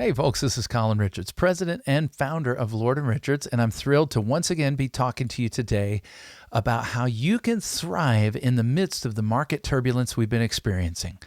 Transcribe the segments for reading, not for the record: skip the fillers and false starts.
Hey folks, this is Colin Richards, president and founder of Lord & Richards, and I'm thrilled to once again be talking to you today about how you can thrive in the midst of the market turbulence we've been experiencing.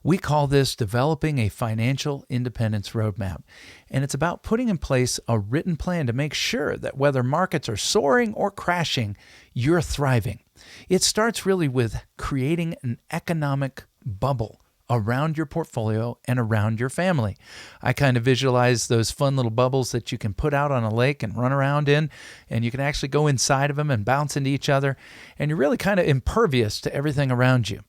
We call this developing a financial independence roadmap, and it's about putting in place a written plan to make sure that whether markets are soaring or crashing, you're thriving. It starts really with creating an economic bubble around your portfolio and around your family. I kind of visualize those fun little bubbles that you can put out on a lake and run around in, and you can actually go inside of them and bounce into each other, and you're really kind of impervious to everything around you.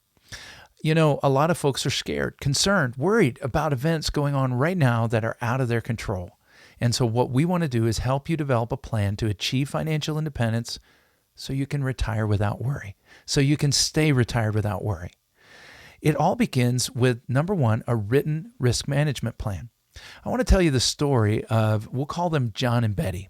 You know, a lot of folks are scared, concerned, worried about events going on right now that are out of their control. And so what we want to do is help you develop a plan to achieve financial independence so you can retire without worry, so you can stay retired without worry. It all begins with, number one, a written risk management plan. I want to tell you the story of, we'll call them John and Betty.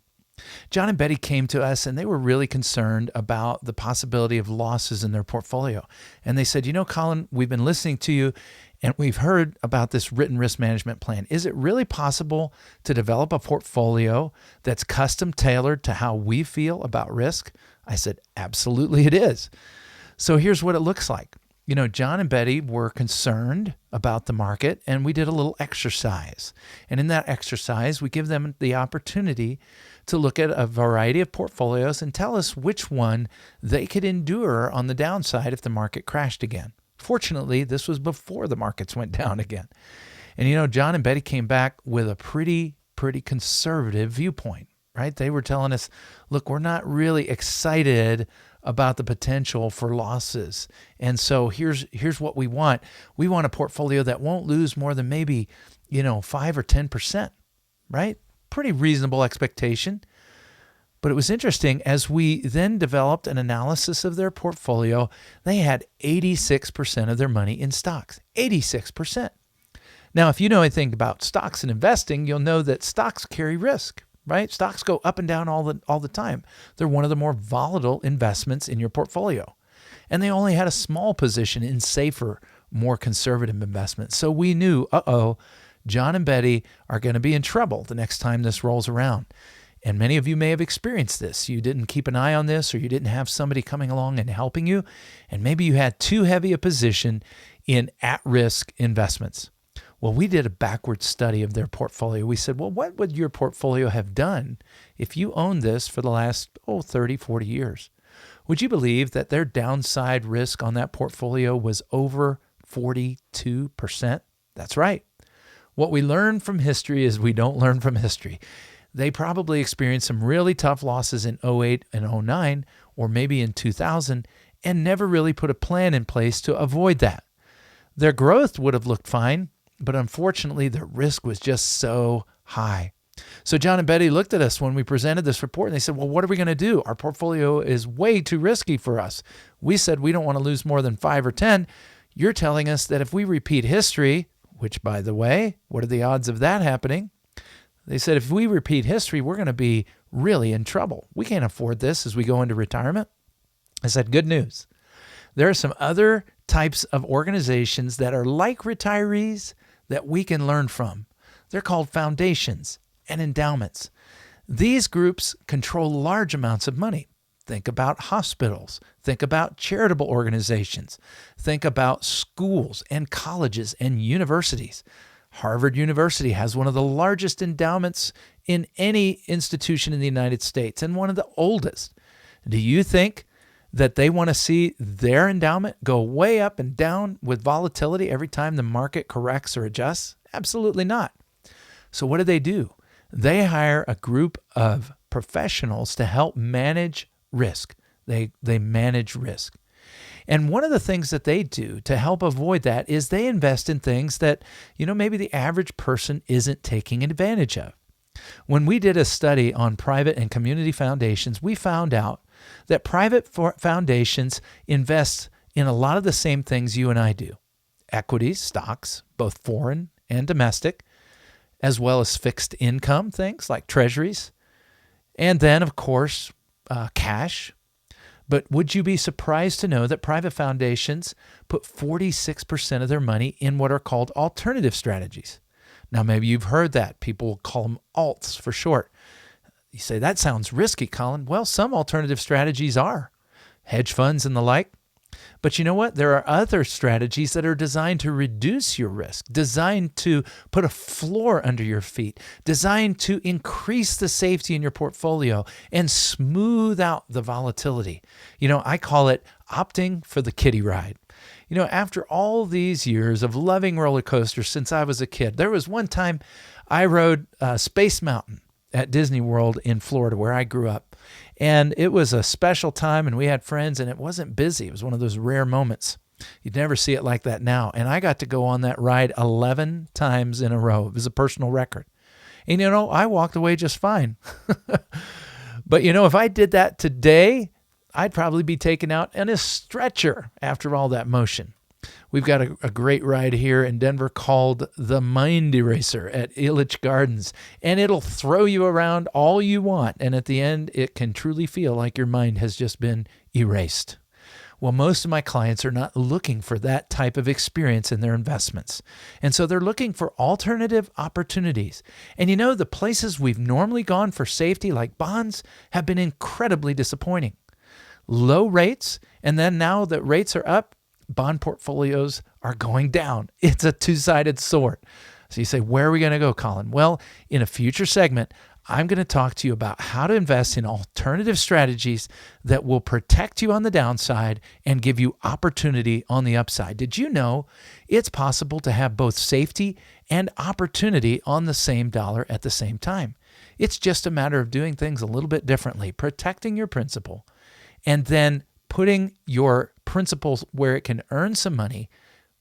John and Betty came to us and they were really concerned about the possibility of losses in their portfolio. And they said, you know, Colin, we've been listening to you and we've heard about this written risk management plan. Is it really possible to develop a portfolio that's custom tailored to how we feel about risk? I said, absolutely it is. So here's what it looks like. You know, John and Betty were concerned about the market, and we did a little exercise. And in that exercise, we give them the opportunity to look at a variety of portfolios and tell us which one they could endure on the downside if the market crashed again. Fortunately, this was before the markets went down again. And, you know, John and Betty came back with a pretty conservative viewpoint, right? They were telling us, look, we're not really excited about the potential for losses. And so here's what we want. We want a portfolio that won't lose more than maybe, 5 or 10%, right? Pretty reasonable expectation. But it was interesting, as we then developed an analysis of their portfolio, they had 86% of their money in stocks, 86%. Now, if you know anything about stocks and investing, you'll know that stocks carry risk. Right? Stocks go up and down all the time. They're one of the more volatile investments in your portfolio. And they only had a small position in safer, more conservative investments. So we knew, John and Betty are going to be in trouble the next time this rolls around. And many of you may have experienced this. You didn't keep an eye on this, or you didn't have somebody coming along and helping you. And maybe you had too heavy a position in at-risk investments. Well, we did a backward study of their portfolio. We said, well, what would your portfolio have done if you owned this for the last, 30, 40 years? Would you believe that their downside risk on that portfolio was over 42%? That's right. What we learn from history is we don't learn from history. They probably experienced some really tough losses in 08 and 09, or maybe in 2000, and never really put a plan in place to avoid that. Their growth would have looked fine, but unfortunately, the risk was just so high. So John and Betty looked at us when we presented this report, and they said, well, what are we going to do? Our portfolio is way too risky for us. We said we don't want to lose more than 5 or 10. You're telling us that if we repeat history, which, by the way, what are the odds of that happening? They said, if we repeat history, we're going to be really in trouble. We can't afford this as we go into retirement. I said, good news. There are some other types of organizations that are like retirees that we can learn from. They're called foundations and endowments. These groups control large amounts of money. Think about hospitals. Think about charitable organizations. Think about schools and colleges and universities. Harvard University has one of the largest endowments in any institution in the United States and one of the oldest. Do you think that they want to see their endowment go way up and down with volatility every time the market corrects or adjusts? Absolutely not. So what do? They hire a group of professionals to help manage risk. They manage risk. And one of the things that they do to help avoid that is they invest in things that, maybe the average person isn't taking advantage of. When we did a study on private and community foundations, we found out that private foundations invest in a lot of the same things you and I do. Equities, stocks, both foreign and domestic, as well as fixed income things like treasuries. And then, of course, cash. But would you be surprised to know that private foundations put 46% of their money in what are called alternative strategies? Now, maybe you've heard that. People will call them alts for short. You say, that sounds risky, Colin. Well, some alternative strategies are. Hedge funds and the like. But you know what? There are other strategies that are designed to reduce your risk, designed to put a floor under your feet, designed to increase the safety in your portfolio and smooth out the volatility. I call it opting for the kiddie ride. After all these years of loving roller coasters since I was a kid, there was one time I rode Space Mountain at Disney World in Florida, where I grew up. And it was a special time, and we had friends, and it wasn't busy. It was one of those rare moments. You'd never see it like that now. And I got to go on that ride 11 times in a row. It was a personal record. And, I walked away just fine. But, if I did that today, I'd probably be taken out in a stretcher after all that motion. We've got a great ride here in Denver called the Mind Eraser at Illich Gardens, and it'll throw you around all you want, and at the end, it can truly feel like your mind has just been erased. Well, most of my clients are not looking for that type of experience in their investments, and so they're looking for alternative opportunities. And the places we've normally gone for safety, like bonds, have been incredibly disappointing. Low rates, and then now that rates are up, bond portfolios are going down. It's a two-sided sword. So you say, where are we going to go, Colin? Well, in a future segment, I'm going to talk to you about how to invest in alternative strategies that will protect you on the downside and give you opportunity on the upside. Did you know it's possible to have both safety and opportunity on the same dollar at the same time? It's just a matter of doing things a little bit differently, protecting your principal, and then putting your principles where it can earn some money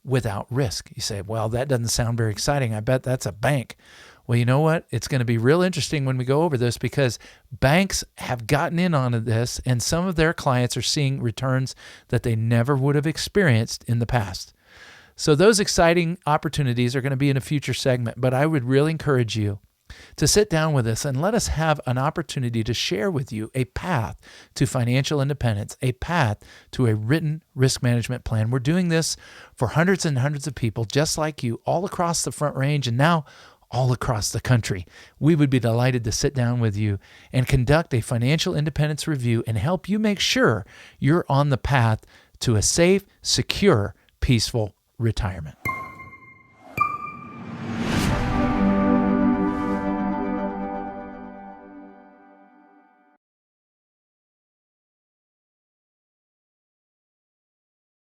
without risk. You say, well, that doesn't sound very exciting. I bet that's a bank. Well, you know what? It's going to be real interesting when we go over this, because banks have gotten in on this, and some of their clients are seeing returns that they never would have experienced in the past. So those exciting opportunities are going to be in a future segment, but I would really encourage you to sit down with us and let us have an opportunity to share with you a path to financial independence, a path to a written risk management plan. We're doing this for hundreds and hundreds of people just like you all across the Front Range and now all across the country. We would be delighted to sit down with you and conduct a financial independence review and help you make sure you're on the path to a safe, secure, peaceful retirement.